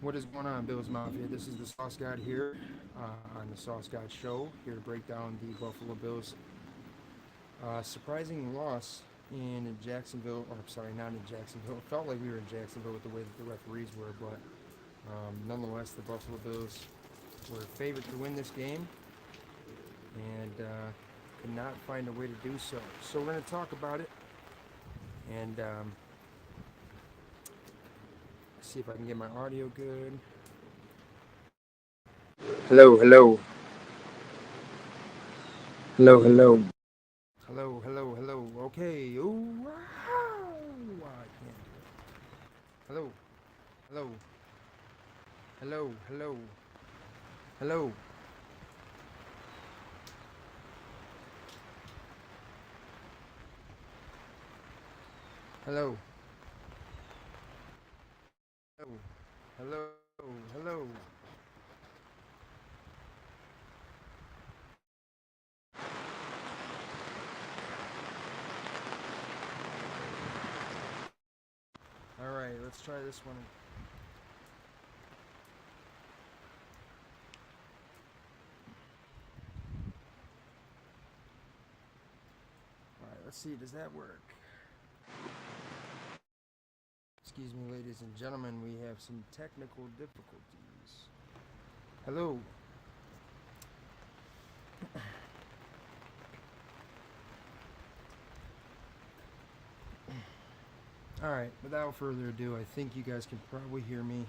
What is going on, Bills Mafia? This is the Sauce God here on the Sauce God Show, here to break down the Buffalo Bills' surprising loss in Jacksonville, or sorry, not in Jacksonville. It felt like we were in Jacksonville with the way that the referees were, but nonetheless, the Buffalo Bills were favored to win this game and could not find a way to do so. So we're going to talk about it and see if I can get my audio good. Hello, hello. Hello, hello. Hello, hello, hello. Okay. Ooh, wow. I can't do it. Hello, hello, hello, hello, hello, hello, hello, hello, hello. All right, let's try this one. All right, let's see. Does that work? Excuse me, ladies and gentlemen. We have some technical difficulties. Hello. All right, without further ado, I think you guys can probably hear me.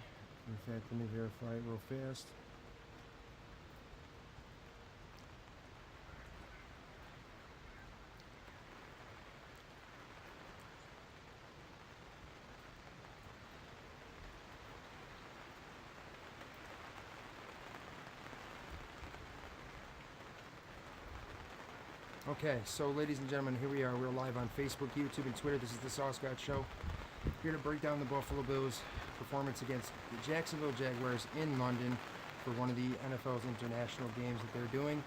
In fact, let me verify it real fast. Okay, so ladies and gentlemen, here we are. We're live on Facebook, YouTube, and Twitter. This is the Sauce God Show. Here to break down the Buffalo Bills' performance against the Jacksonville Jaguars in London for one of the NFL's international games that they're doing.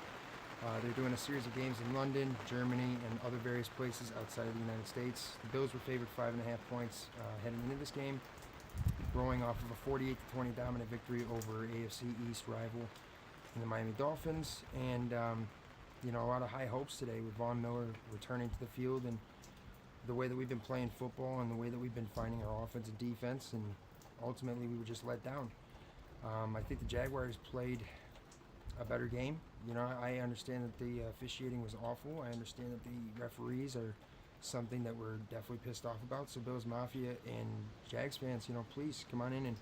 They're doing a series of games in London, Germany, and other various places outside of the United States. The Bills were favored 5.5 points heading into this game, growing off of a 48-20 dominant victory over AFC East rival in the Miami Dolphins. And a lot of high hopes today with Von Miller returning to the field and the way that we've been playing football and the way that we've been finding our offense and defense, and ultimately we were just let down. I think the Jaguars played a better game. I understand that the officiating was awful. I understand that the referees are something that we're definitely pissed off about. So Bills Mafia and Jags fans, please come on in and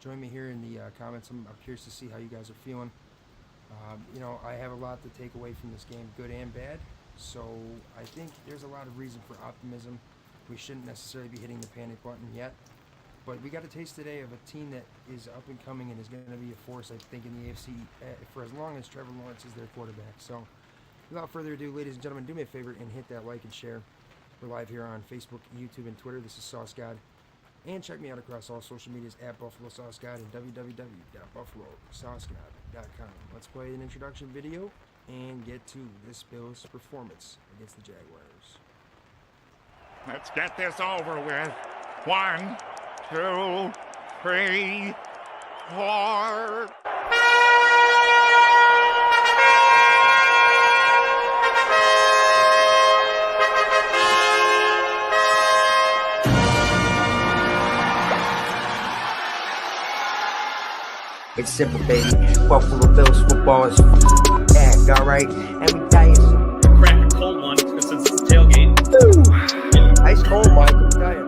join me here in the comments. I'm curious to see how you guys are feeling. I have a lot to take away from this game, good and bad. So I think there's a lot of reason for optimism. We shouldn't necessarily be hitting the panic button yet. But we got a taste today of a team that is up and coming and is going to be a force, I think, in the AFC for as long as Trevor Lawrence is their quarterback. So without further ado, ladies and gentlemen, do me a favor and hit that like and share. We're live here on Facebook, YouTube, and Twitter. This is Sauce God. And check me out across all social medias at Buffalo Sauce God and www.buffalosaucegod.com. Let's play an introduction video and get to this Bills' performance against the Jaguars. Let's get this over with. 1, 2, 3, 4. It's simple, baby. Buffalo Bills football is back, alright? And we dying soon. Crack a cold one since it's tailgate. Ooh. Ice cold, Mike. I'm tired.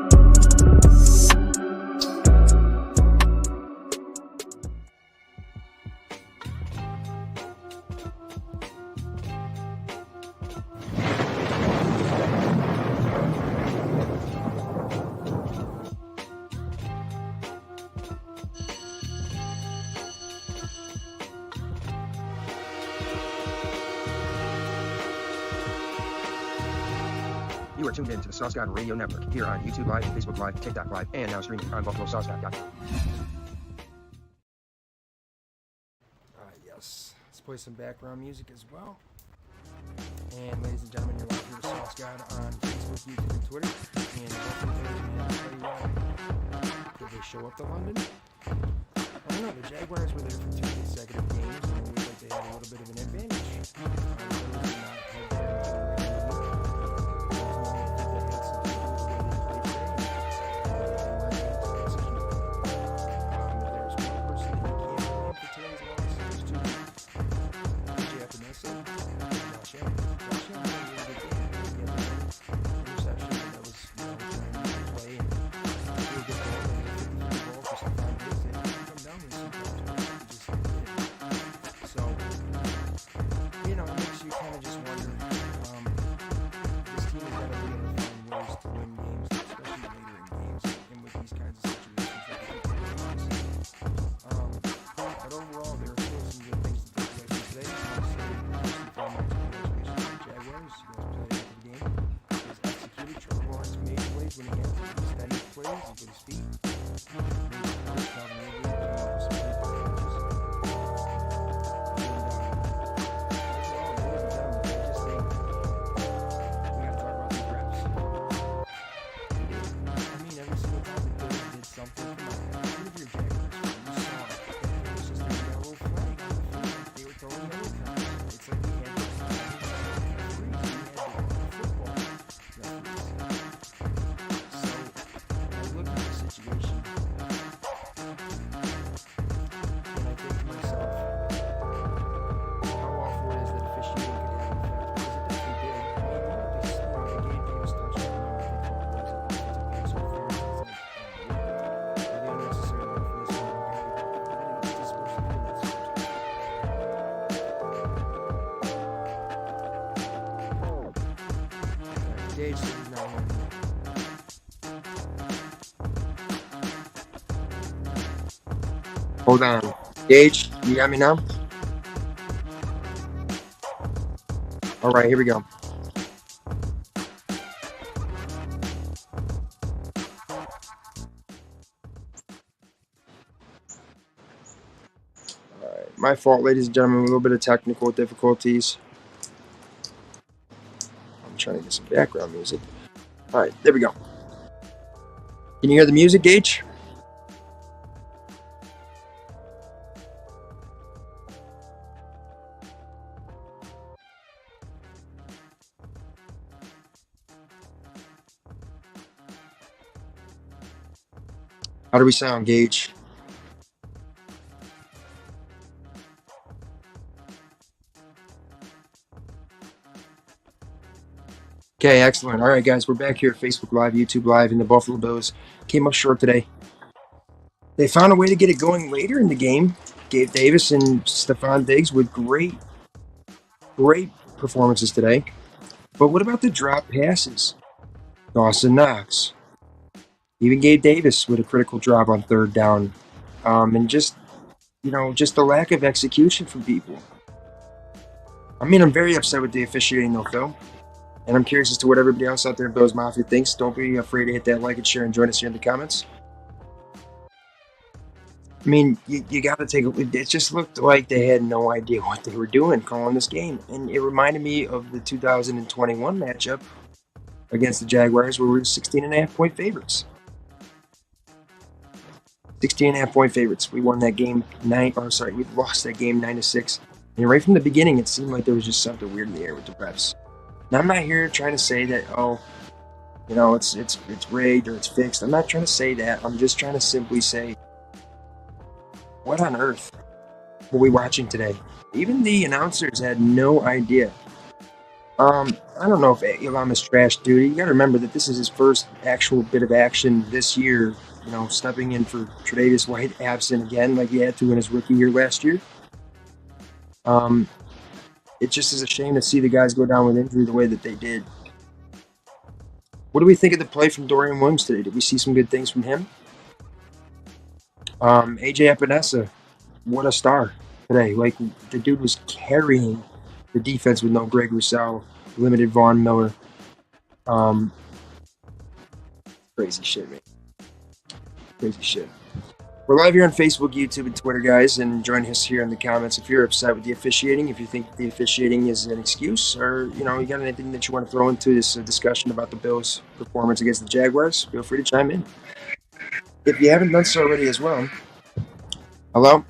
You are tuned in to the Sauce God Radio Network here on YouTube Live, Facebook Live, TikTok Live, and now streaming on BuffaloSauceGod.com. Yes, let's play some background music as well. And ladies and gentlemen, you're live here with Sauce God on Facebook, YouTube, and Twitter. And welcome to everybody. Did they show up to London? I don't know. The Jaguars were there for 2 consecutive games, and it looked like they had a little bit of an advantage. Those did not head there until later in the week. I think that had something to do with the way they played today, and they weren't able to execute. If there's one person that you can't blame for today's loss, there's two. AJ Epinesa and Josh Allen. Josh Allen had a really good game. He had the interception that was, trying to play and do a good ball. And a 50-50 ball for some time. Come down with some points, but he just did it. So, it makes you kind of just wonder. This team has got to be able to find ways to win games, especially later in games, and with these kinds of situations that we think but overall, there are still some good things to take away from today. I'll say, first and foremost, congratulations to the Jaguars. You guys played a heck of a game. You guys executed. Trevor Lawrence made plays when he had to. He extended plays. He put his feet. Gage said he's not winning. Hold on. Gage, you got me now? All right, here we go. All right, my fault, ladies and gentlemen. A little bit of technical difficulties. I'm trying to get some background music. All right, there we go. Can you hear the music, Gage? How do we sound, Gage? Okay, excellent. All right, guys, we're back here at Facebook Live, YouTube Live, and the Buffalo Bills came up short today. They found a way to get it going later in the game. Gabe Davis and Stephon Diggs with great performances today. But what about the drop passes? Dawson Knox. Even Gabe Davis with a critical drop on third down. And just the lack of execution from people. I mean, I'm very upset with the officiating, though, Phil. And I'm curious as to what everybody else out there in Bills Mafia thinks. Don't be afraid to hit that like and share and join us here in the comments. I mean, you got to take it just looked like they had no idea what they were doing calling this game. And it reminded me of the 2021 matchup against the Jaguars where we were 16.5-point favorites. 16.5-point favorites. We won that game we lost that game 9-6. And right from the beginning, it seemed like there was just something weird in the air with the refs. Now, I'm not here trying to say that, it's rigged or it's fixed. I'm not trying to say that. I'm just trying to simply say, what on earth were we watching today? Even the announcers had no idea. I don't know if Elam is trash duty. You got to remember that this is his first actual bit of action this year. Stepping in for Tre'Davious White, absent again, like he had to in his rookie year last year. It just is a shame to see the guys go down with injury the way that they did. What do we think of the play from Dorian Williams today? Did we see some good things from him? AJ Epinesa, what a star today. Like, the dude was carrying the defense with no Greg Rousseau, limited Von Miller. Crazy shit, man. Crazy shit. We're live here on Facebook, YouTube, and Twitter, guys, and join us here in the comments if you're upset with the officiating, if you think the officiating is an excuse, or, you got anything that you want to throw into this discussion about the Bills' performance against the Jaguars, feel free to chime in. If you haven't done so already as well, Hello?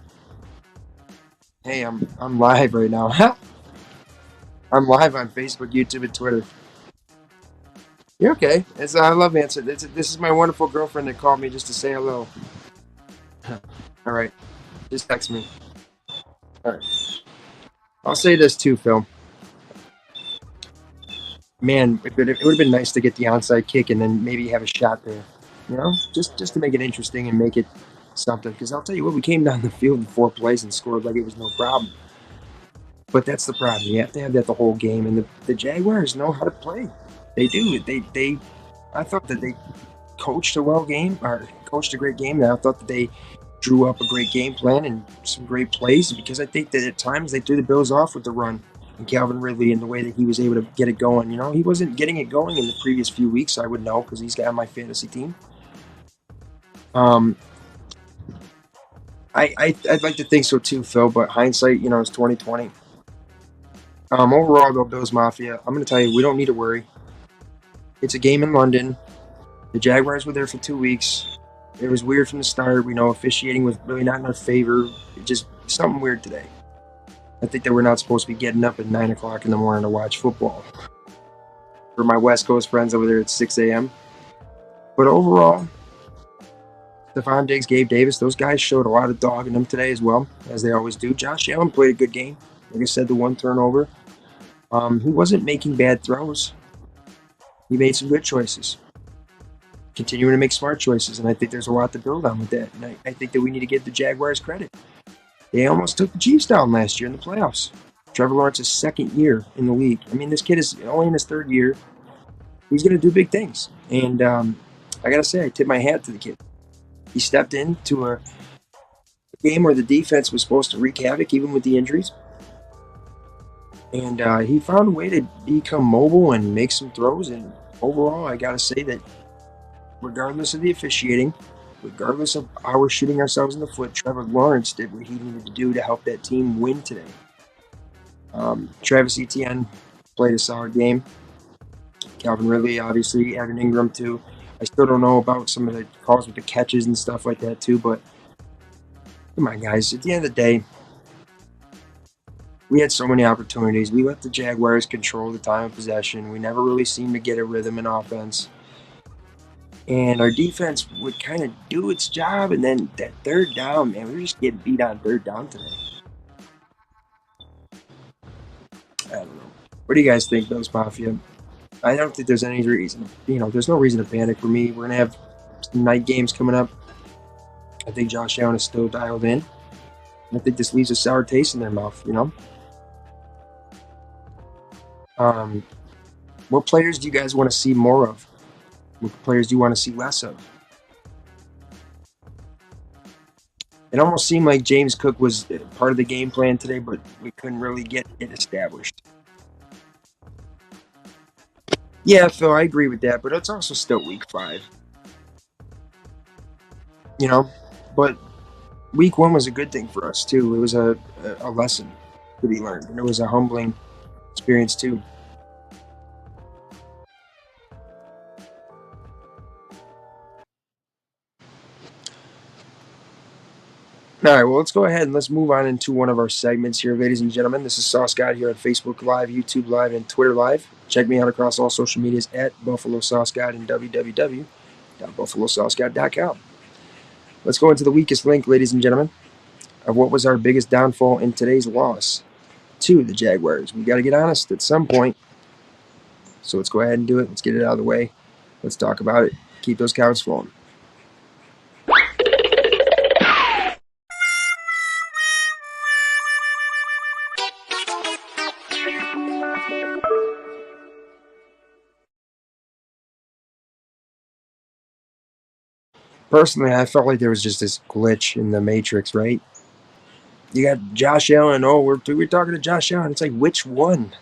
Hey, I'm live right now. I'm live on Facebook, YouTube, and Twitter. You're okay. I love answering. This is my wonderful girlfriend that called me just to say hello. All right, just text me. All right. I'll say this too, Phil. Man, it would have been nice to get the onside kick and then maybe have a shot there. You know, just to make it interesting and make it something. Because I'll tell you what, we came down the field in 4 plays and scored like it was no problem. But that's the problem. You have to have that the whole game. And the Jaguars know how to play. They do. They. I thought that they coached a coached a great game. And I thought that they drew up a great game plan and some great plays because I think that at times they threw the Bills off with the run and Calvin Ridley and the way that he was able to get it going. You know, he wasn't getting it going in the previous few weeks. I would know because he's got my fantasy team. I'd like to think so too, Phil. But hindsight, you know, is 2020. Overall, though, Bills Mafia, I'm going to tell you, we don't need to worry. It's a game in London. The Jaguars were there for 2 weeks. It was weird from the start. We know officiating was really not in our favor. It just something weird today. I think that we're not supposed to be getting up at 9 o'clock in the morning to watch football. For my West Coast friends over there, it's 6 a.m. But overall, Stephon Diggs, Gabe Davis, those guys showed a lot of dog in them today as well, as they always do. Josh Allen played a good game. Like I said, the one turnover. He wasn't making bad throws. He made some good choices. Continuing to make smart choices, and I think there's a lot to build on with that. And I think that we need to give the Jaguars credit. They almost took the Chiefs down last year in the playoffs. Trevor Lawrence's second year in the league. I mean, this kid is only in his third year. He's going to do big things. And I got to say, I tip my hat to the kid. He stepped into a game where the defense was supposed to wreak havoc, even with the injuries. And he found a way to become mobile and make some throws. And overall, I got to say that regardless of the officiating, regardless of how we're shooting ourselves in the foot, Trevor Lawrence did what he needed to do to help that team win today. Travis Etienne played a solid game. Calvin Ridley, obviously, Evan Ingram too. I still don't know about some of the calls with the catches and stuff like that too, but come on, guys. At the end of the day, we had so many opportunities. We let the Jaguars control the time of possession. We never really seemed to get a rhythm in offense. And our defense would kind of do its job, and then that third down, man, we were just getting beat on third down today. I don't know. What do you guys think, Bills Mafia? I don't think there's any reason. You know, there's no reason to panic for me. We're going to have some night games coming up. I think Josh Allen is still dialed in. I think this leaves a sour taste in their mouth, you know? What players do you guys want to see more of? What players do you want to see less of? It almost seemed like James Cook was part of the game plan today, but we couldn't really get it established. Yeah, Phil, I agree with that, but it's also still week 5. You know, but week 1 was a good thing for us, too. It was a lesson to be learned, and it was a humbling experience, too. All right, well, let's go ahead and let's move on into one of our segments here, ladies and gentlemen. This is Sauce God here on Facebook Live, YouTube Live, and Twitter Live. Check me out across all social medias at Buffalo Sauce God and www.buffalosaucegod.com. Let's go into the weakest link, ladies and gentlemen, of what was our biggest downfall in today's loss to the Jaguars. We got to get honest at some point. So let's go ahead and do it. Let's get it out of the way. Let's talk about it. Keep those counts flowing. Personally, I felt like there was just this glitch in the Matrix, right? You got Josh Allen. Oh, we're talking to Josh Allen. It's like, which one?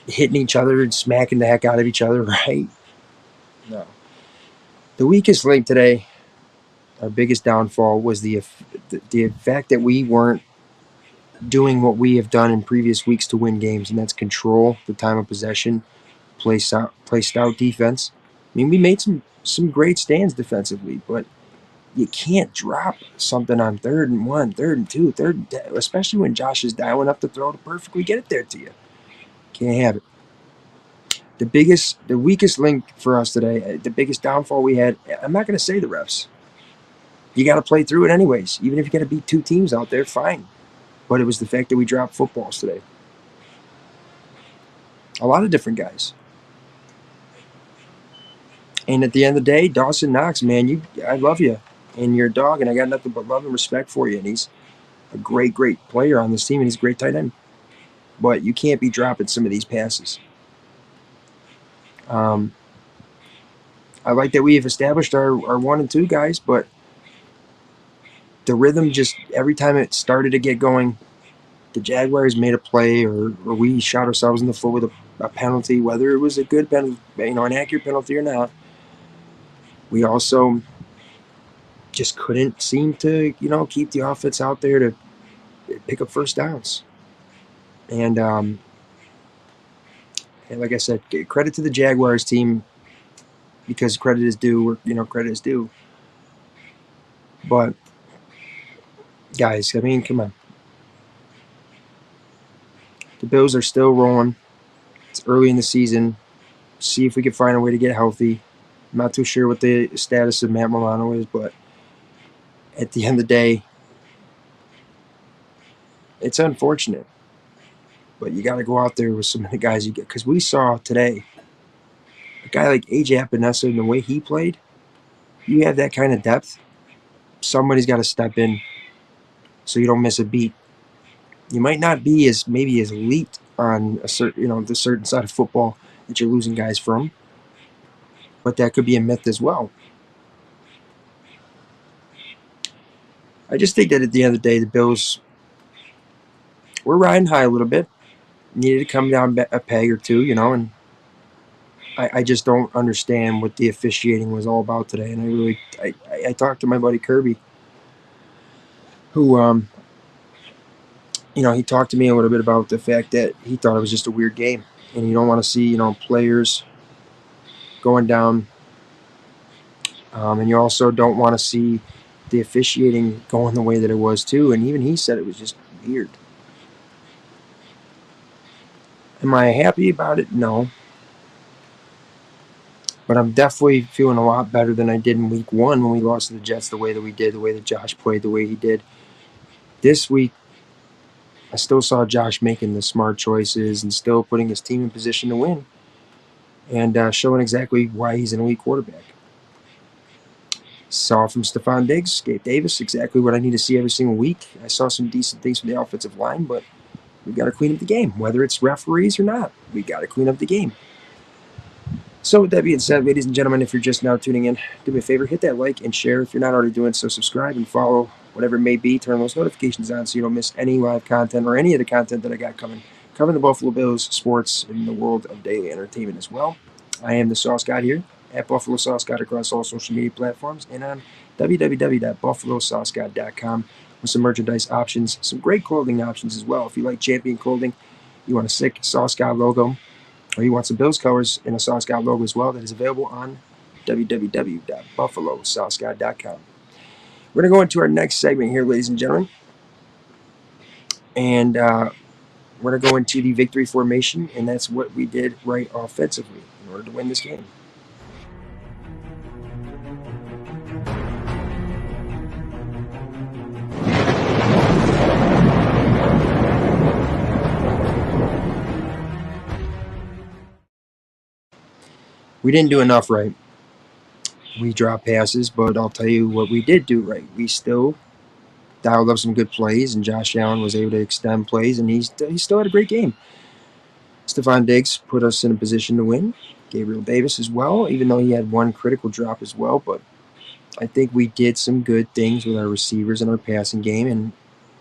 Hitting each other and smacking the heck out of each other, right? No. The weakest link today, our biggest downfall, was the fact that we weren't doing what we have done in previous weeks to win games, and that's control the time of possession, play stout defense. I mean, we made some great stands defensively, but you can't drop something on 3rd and 1, 3rd and 2, especially when Josh is dialing up the throw to perfectly get it there to you. Can't have it. The weakest link for us today, the biggest downfall we had, I'm not going to say the refs. You got to play through it anyways. Even if you got to beat 2 teams out there, fine. But it was the fact that we dropped footballs today. A lot of different guys. And at the end of the day, Dawson Knox, man, I love you. And you're a dog, and I got nothing but love and respect for you. And he's a great, great player on this team, and he's a great tight end. But you can't be dropping some of these passes. I like that we have established our 1 and 2 guys, but the rhythm just, every time it started to get going, the Jaguars made a play or we shot ourselves in the foot with a penalty, whether it was a good penalty, an accurate penalty or not. We also just couldn't seem to, keep the offense out there to pick up first downs. And like I said, credit to the Jaguars team because credit is due. Credit is due. But guys, I mean, come on. The Bills are still rolling. It's early in the season. See if we can find a way to get healthy. I'm not too sure what the status of Matt Milano is, but at the end of the day, it's unfortunate. But you got to go out there with some of the guys you get. Because we saw today, a guy like AJ Epinesa and the way he played, you have that kind of depth, somebody's got to step in so you don't miss a beat. You might not be maybe as elite on a certain, the certain side of football that you're losing guys from, but that could be a myth as well. I just think that at the end of the day, the Bills, we're riding high a little bit. Needed to come down a peg or two, and I just don't understand what the officiating was all about today. And I talked to my buddy Kirby, who, he talked to me a little bit about the fact that he thought it was just a weird game. And you don't want to see, players going down. And you also don't want to see the officiating going the way that it was too. And even he said it was just weird. Am I happy about it? No. But I'm definitely feeling a lot better than I did in week 1 when we lost to the Jets the way that we did, the way that Josh played, the way he did. This week, I still saw Josh making the smart choices and still putting his team in position to win and showing exactly why he's an elite quarterback. Saw from Stephon Diggs, Gabe Davis, exactly what I need to see every single week. I saw some decent things from the offensive line, but we've got to clean up the game. Whether it's referees or not, we got to clean up the game. So with that being said, ladies and gentlemen, if you're just now tuning in, do me a favor, hit that like and share. If you're not already doing so, subscribe and follow, whatever it may be. Turn those notifications on so you don't miss any live content or any of the content that I got coming. Covering the Buffalo Bills, sports, and the world of daily entertainment as well. I am the Sauce God here at Buffalo Sauce God across all social media platforms and on www.buffalosaucegod.com with some merchandise options, some great clothing options as well. If you like Champion clothing, you want a sick Sauce God logo, or you want some Bills colors and a Sauce God logo as well, that is available on www.buffalosaucegod.com. We're going to go into our next segment here, ladies and gentlemen. And we're going to go into the victory formation, and that's what we did right offensively in order to win this game. We didn't do enough right. We dropped passes, but I'll tell you what we did do right. We still dialed up some good plays, and Josh Allen was able to extend plays, and he still had a great game. Stephon Diggs put us in a position to win. Gabriel Davis as well, even though he had one critical drop as well. But I think we did some good things with our receivers and our passing game. And,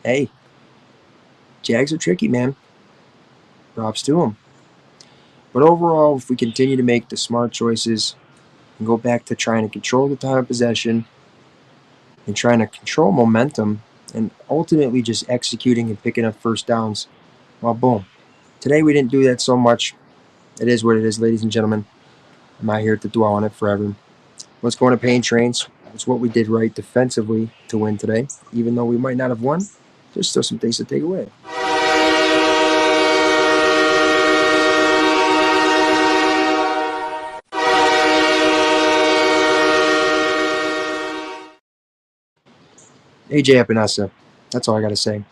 hey, Jags are tricky, man. Props to them. But overall, if we continue to make the smart choices and go back to trying to control the time of possession and trying to control momentum and ultimately just executing and picking up first downs, well, boom. Today we didn't do that so much. It is what it is, ladies and gentlemen. I'm not here to dwell on it forever. Let's go into pain trains. It's what we did right defensively to win today. Even though we might not have won, there's still some things to take away. AJ Epinesa. That's all I got to say.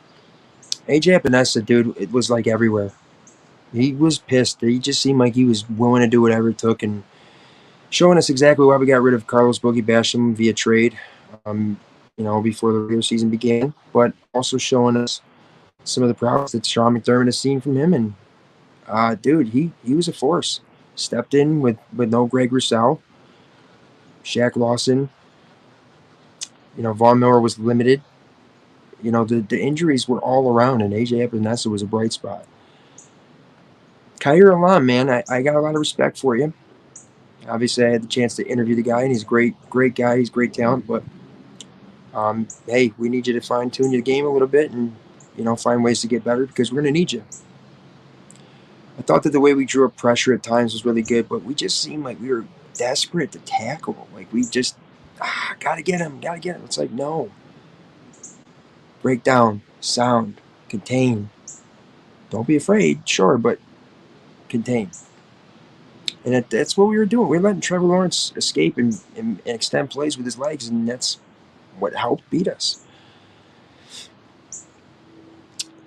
AJ Epinesa, dude, it was like everywhere. He was pissed. He just seemed like he was willing to do whatever it took and showing us exactly why we got rid of Carlos Boogie Basham via trade, before the regular season began, but also showing us some of the prowess that Sean McDermott has seen from him. And, dude, he was a force. Stepped in with no Greg Rousseau, Shaq Lawson. Von Miller was limited. The injuries were all around, and AJ Epinesa was a bright spot. Khair Alam, man, I got a lot of respect for you. Obviously, I had the chance to interview the guy, and he's a great guy. He's great talent, but hey, we need you to fine-tune your game a little bit and, find ways to get better because we're going to need you. I thought that the way we drew up pressure at times was really good, but we just seemed like we were desperate to tackle. Like we just, gotta get him. It's like, no. Break down, sound, contain. Don't be afraid, sure, but contain. And that's what we were doing. We were letting Trevor Lawrence escape and extend plays with his legs, and that's what helped beat us.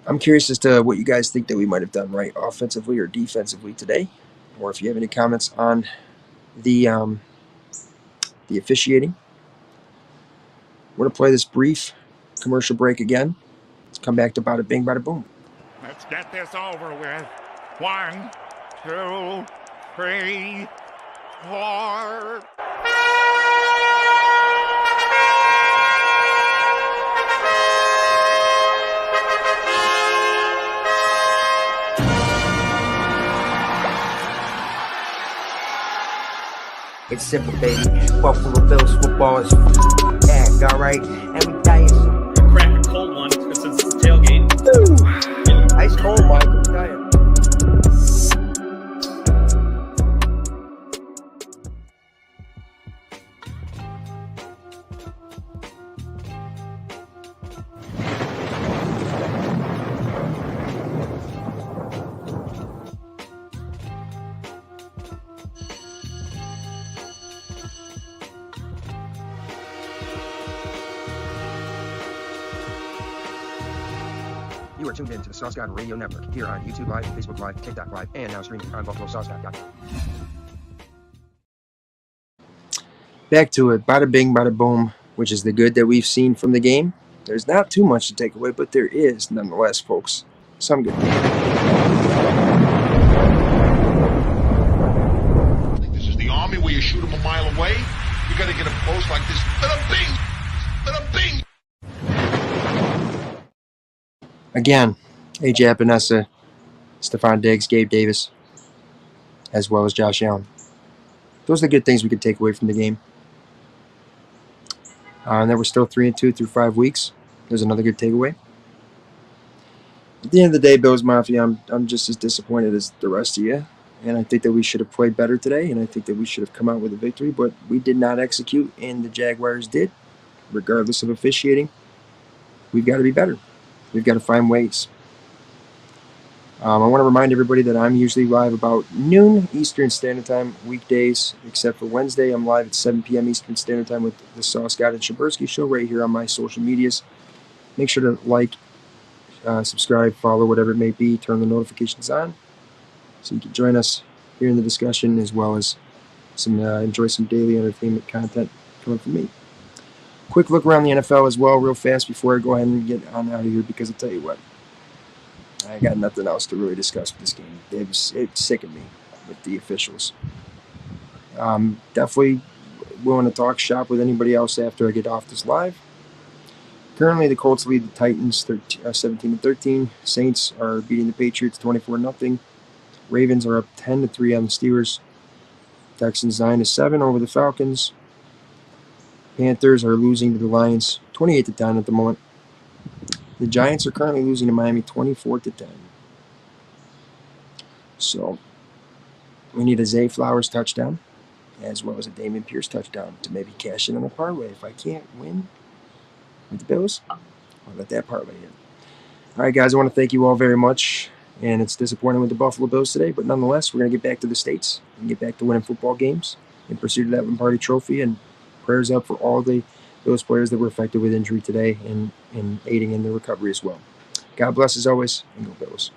I'm curious as to what you guys think that we might have done right offensively or defensively today, or if you have any comments on the officiating. We're going to play this brief commercial break again. Let's come back to bada bing, bada boom. Let's get this over with. 1, 2, 3, 4. It's simple, baby. Buffalo Bills football is back, alright? And we dying soon. Crack a cold one since it's tailgate. Ooh. Ice cold, Mike. I'm dying. You are tuned in to the Sauce God Radio Network here on YouTube Live, Facebook Live, TikTok Live, and now streaming on BuffaloSauceGod.com. Back to it. Bada bing, bada boom, which is the good that we've seen from the game. There's not too much to take away, but there is, nonetheless, folks. Some good. This is the Army where you shoot them a mile away. You got to get them close like this. Bada bing! Bada bing! Again, AJ Epinesa, Stephon Diggs, Gabe Davis, as well as Josh Allen. Those are the good things we could take away from the game. And then we're still 3-2 through 5 weeks. There's another good takeaway. At the end of the day, Bills Mafia, I'm just as disappointed as the rest of you. And I think that we should have played better today, and I think that we should have come out with a victory, but we did not execute, and the Jaguars did, regardless of officiating. We've got to be better. We've got to find ways. I want to remind everybody that I'm usually live about noon Eastern Standard Time, weekdays, except for Wednesday. I'm live at 7 p.m. Eastern Standard Time with the Sauce God and Shabursky Show right here on my social medias. Make sure to like, subscribe, follow, whatever it may be. Turn the notifications on so you can join us here in the discussion, as well as enjoy some daily entertainment content coming from me. Quick look around the NFL as well, real fast, before I go ahead and get on out of here, because I'll tell you what, I got nothing else to really discuss with this game. It sickened me with the officials. Definitely willing to talk shop with anybody else after I get off this live. Currently, the Colts lead the Titans 17-13. Saints are beating the Patriots 24-0. Ravens are up 10-3 on the Steelers. Texans 9-7 over the Falcons. Panthers are losing to the Lions 28-10 at the moment. The Giants are currently losing to Miami 24-10. So we need a Zay Flowers touchdown. as well as a Damian Pierce touchdown to maybe cash in on a parlay. If I can't win with the Bills, I'll let that parlay in. All right, guys, I want to thank you all very much. And it's disappointing with the Buffalo Bills today, but nonetheless, we're going to get back to the States and get back to winning football games in pursuit of that Lombardi Trophy. And prayers up for all those players that were affected with injury today and aiding in their recovery as well. God bless as always, and go Bills.